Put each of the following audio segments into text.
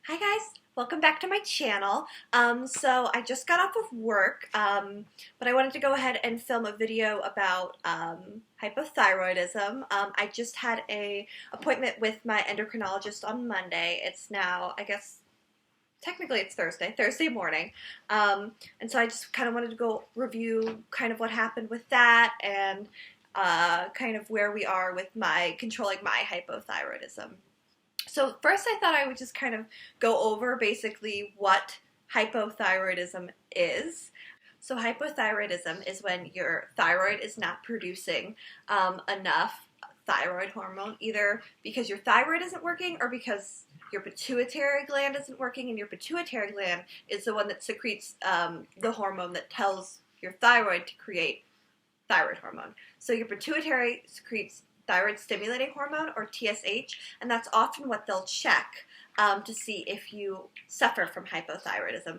Hi guys, welcome back to my channel. So I just got off of work, but I wanted to go ahead and film a video about hypothyroidism. I just had a appointment with my endocrinologist on Monday. It's now, I guess, technically it's Thursday morning. And so I just kind of wanted to go review kind of what happened with that and kind of where we are with controlling my hypothyroidism. So first I thought I would just kind of go over basically what hypothyroidism is. So hypothyroidism is when your thyroid is not producing enough thyroid hormone, either because your thyroid isn't working or because your pituitary gland isn't working, and your pituitary gland is the one that secretes the hormone that tells your thyroid to create thyroid hormone. So your pituitary secretes thyroid stimulating hormone, or TSH, and that's often what they'll check to see if you suffer from hypothyroidism.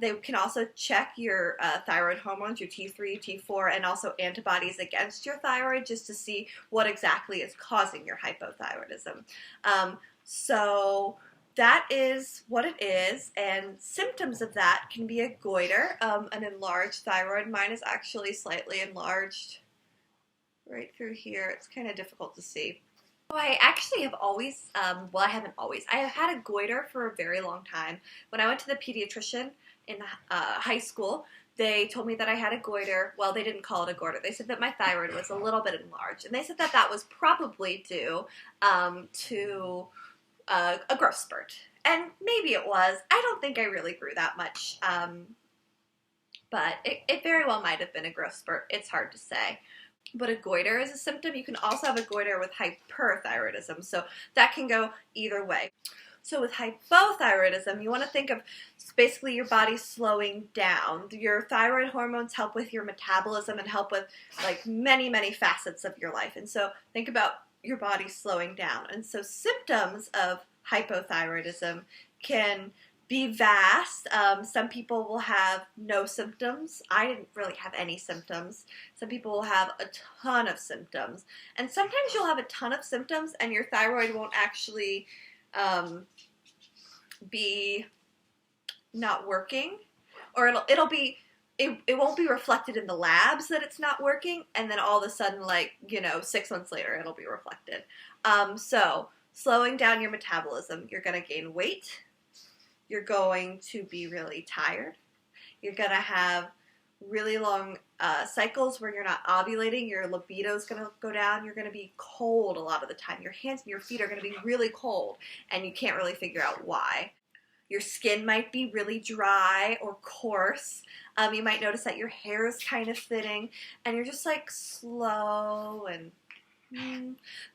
They can also check your thyroid hormones, your T3, T4, and also antibodies against your thyroid, just to see what exactly is causing your hypothyroidism. So that is what it is, and symptoms of that can be a goiter, an enlarged thyroid. Mine is actually slightly enlarged right through here. It's kind of difficult to see. So I actually have always, well, I haven't always, I have had a goiter for a very long time. When I went to the pediatrician in high school, they told me that I had a goiter. Well, they didn't call it a goiter. They said that my thyroid was a little bit enlarged, and they said that that was probably due to a growth spurt. And maybe it was. I don't think I really grew that much, but it very well might have been a growth spurt. It's hard to say. But a goiter is a symptom. You can also have a goiter with hyperthyroidism, so that can go either way. So with hypothyroidism, you want to think of basically your body slowing down. Your thyroid hormones help with your metabolism and help with like many facets of your life. And so think about your body slowing down. And so symptoms of hypothyroidism can be vast. Some people will have no symptoms. I didn't really have any symptoms. Some people will have a ton of symptoms. And sometimes you'll have a ton of symptoms and your thyroid won't actually be not working, or it won't be reflected in the labs that it's not working, and then all of a sudden, like, 6 months later, it'll be reflected. So slowing down your metabolism, you're going to gain weight. You're going to be really tired. You're going to have really long cycles where you're not ovulating. Your libido is going to go down. You're going to be cold a lot of the time. Your hands and your feet are going to be really cold, and you can't really figure out why. Your skin might be really dry or coarse. You might notice that your hair is kind of thinning, and you're just like slow and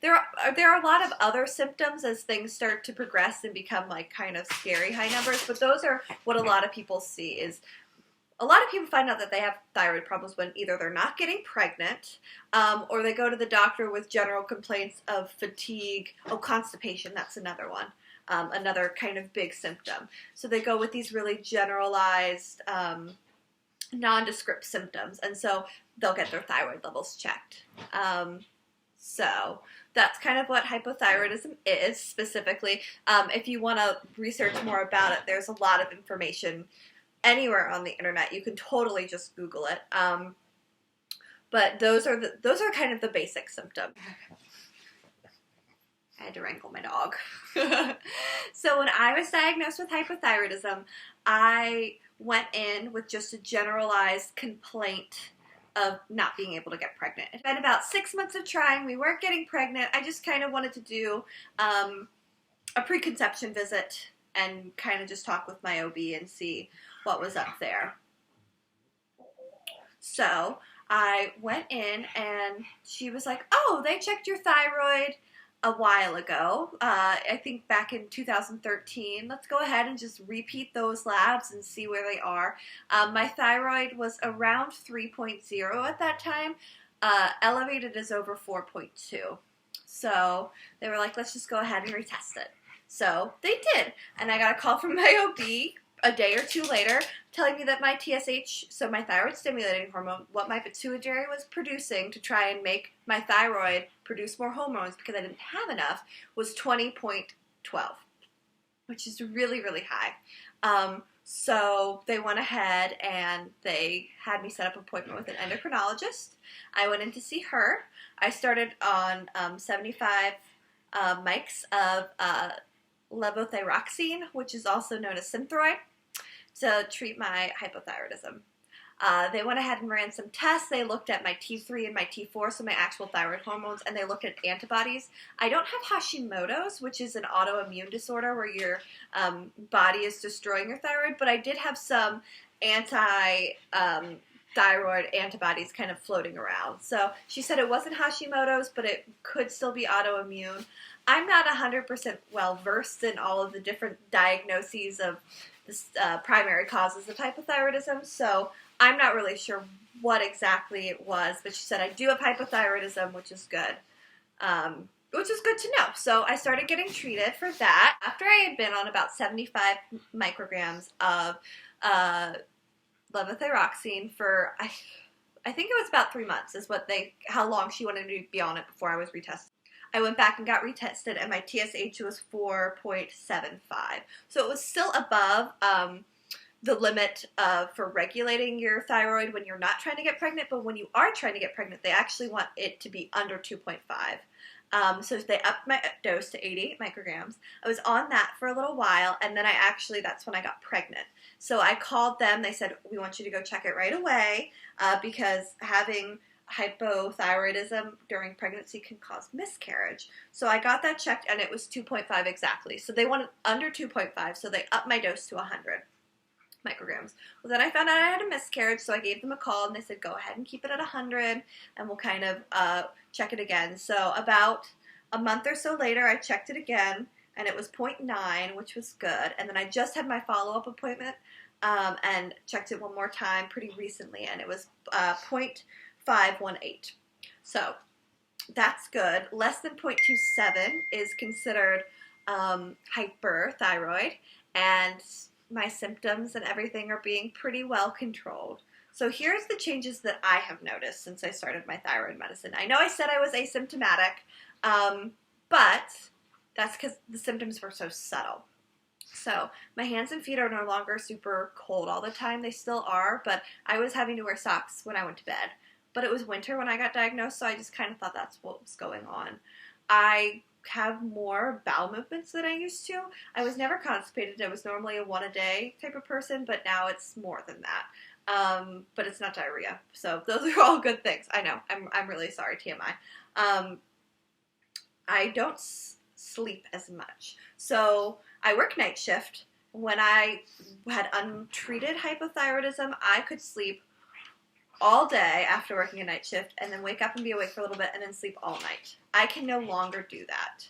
there are a lot of other symptoms as things start to progress and become like kind of scary high numbers, but those are what a lot of people see. Is a lot of people find out that they have thyroid problems when either they're not getting pregnant, or they go to the doctor with general complaints of fatigue. Oh, constipation, that's another one. Another kind of big symptom. So they go with these really generalized, nondescript symptoms, and so they'll get their thyroid levels checked. So that's kind of what hypothyroidism is specifically. If you want to research more about it, there's a lot of information anywhere on the internet. You can totally just Google it. But those are kind of the basic symptoms. I had to wrangle my dog. So when I was diagnosed with hypothyroidism, I went in with just a generalized complaint of not being able to get pregnant. It's been about 6 months of trying. We weren't getting pregnant. I just kind of wanted to do a preconception visit and kind of just talk with my OB and see what was up there. So I went in and she was like, oh, they checked your thyroid a while ago, I think back in 2013. Let's go ahead and just repeat those labs and see where they are. My thyroid was around 3.0 at that time, elevated as over 4.2. So they were like, let's just go ahead and retest it. So they did, and I got a call from my OB a day or two later telling me that my TSH, so my thyroid stimulating hormone, what my pituitary was producing to try and make my thyroid produce more hormones because I didn't have enough, was 20.12. which is really, really high. So they went ahead and they had me set up an appointment with an endocrinologist. I went in to see her. I started on 75 mics of levothyroxine, which is also known as Synthroid, to treat my hypothyroidism. They went ahead and ran some tests. They looked at my T3 and my T4, so my actual thyroid hormones, and they looked at antibodies. I don't have Hashimoto's, which is an autoimmune disorder where your body is destroying your thyroid, but I did have some anti-thyroid antibodies kind of floating around. So she said it wasn't Hashimoto's, but it could still be autoimmune. I'm not 100% well-versed in all of the different diagnoses of the primary causes of hypothyroidism, so I'm not really sure what exactly it was, but she said I do have hypothyroidism, which is good. Which is good to know. So I started getting treated for that. After I had been on about 75 micrograms of levothyroxine for, I think it was about 3 months is how long she wanted me to be on it before I was retested. I went back and got retested, and my TSH was 4.75. So it was still above the limit for regulating your thyroid when you're not trying to get pregnant, but when you are trying to get pregnant, they actually want it to be under 2.5. So they upped my dose to 88 micrograms. I was on that for a little while, and then that's when I got pregnant. So I called them. They said, we want you to go check it right away because having hypothyroidism during pregnancy can cause miscarriage. So I got that checked, and it was 2.5 exactly. So they wanted under 2.5, so they upped my dose to 100 micrograms. Well, then I found out I had a miscarriage, so I gave them a call, and they said, go ahead and keep it at 100, and we'll kind of check it again. So about a month or so later, I checked it again, and it was 0.9, which was good. And then I just had my follow-up appointment and checked it one more time pretty recently, and it was 0.518. So that's good. Less than 0.27 is considered hyperthyroid, and my symptoms and everything are being pretty well controlled. So here's the changes that I have noticed since I started my thyroid medicine. I know I said I was asymptomatic, but that's because the symptoms were so subtle. So my hands and feet are no longer super cold all the time. They still are, but I was having to wear socks when I went to bed. But it was winter when I got diagnosed, so I just kind of thought that's what was going on. I have more bowel movements than I used to. I was never constipated. I was normally a one-a-day type of person, but now it's more than that. But it's not diarrhea. So those are all good things. I know. I'm really sorry, TMI. I don't sleep as much. So I work night shift. When I had untreated hypothyroidism, I could sleep all day after working a night shift and then wake up and be awake for a little bit and then sleep all night. I can no longer do that.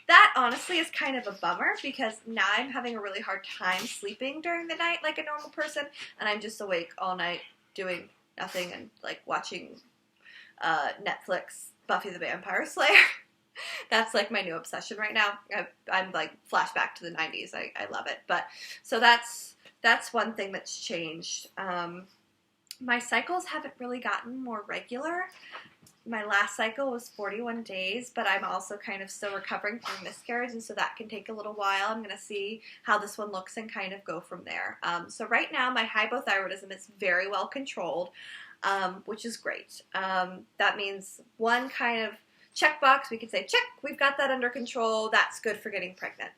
That honestly is kind of a bummer because now I'm having a really hard time sleeping during the night like a normal person, and I'm just awake all night doing nothing and like watching Netflix Buffy the Vampire Slayer. That's like my new obsession right now. I'm like flashback to the 90s. I love it. But so that's one thing that's changed. My cycles haven't really gotten more regular. My last cycle was 41 days, but I'm also kind of still recovering from miscarriage, and so that can take a little while. I'm going to see how this one looks and kind of go from there. So right now, my hypothyroidism is very well controlled, which is great. That means one kind of checkbox. We can say, check, we've got that under control. That's good for getting pregnant.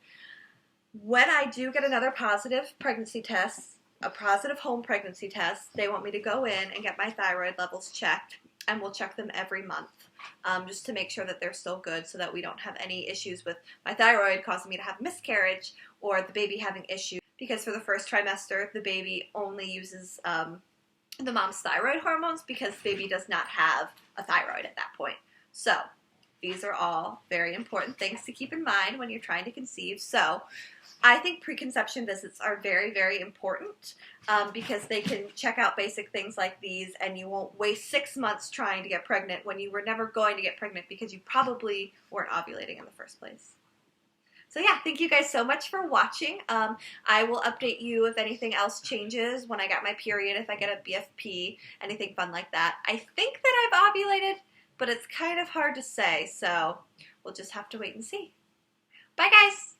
When I do get another positive pregnancy test, a positive home pregnancy test, they want me to go in and get my thyroid levels checked, and we'll check them every month just to make sure that they're still good so that we don't have any issues with my thyroid causing me to have miscarriage or the baby having issues, because for the first trimester, the baby only uses the mom's thyroid hormones because the baby does not have a thyroid at that point. So these are all very important things to keep in mind when you're trying to conceive. So I think preconception visits are very, very important because they can check out basic things like these, and you won't waste 6 months trying to get pregnant when you were never going to get pregnant because you probably weren't ovulating in the first place. So yeah, thank you guys so much for watching. I will update you if anything else changes when I got my period, if I get a BFP, anything fun like that. I think that I've ovulated, but it's kind of hard to say, so we'll just have to wait and see. Bye guys!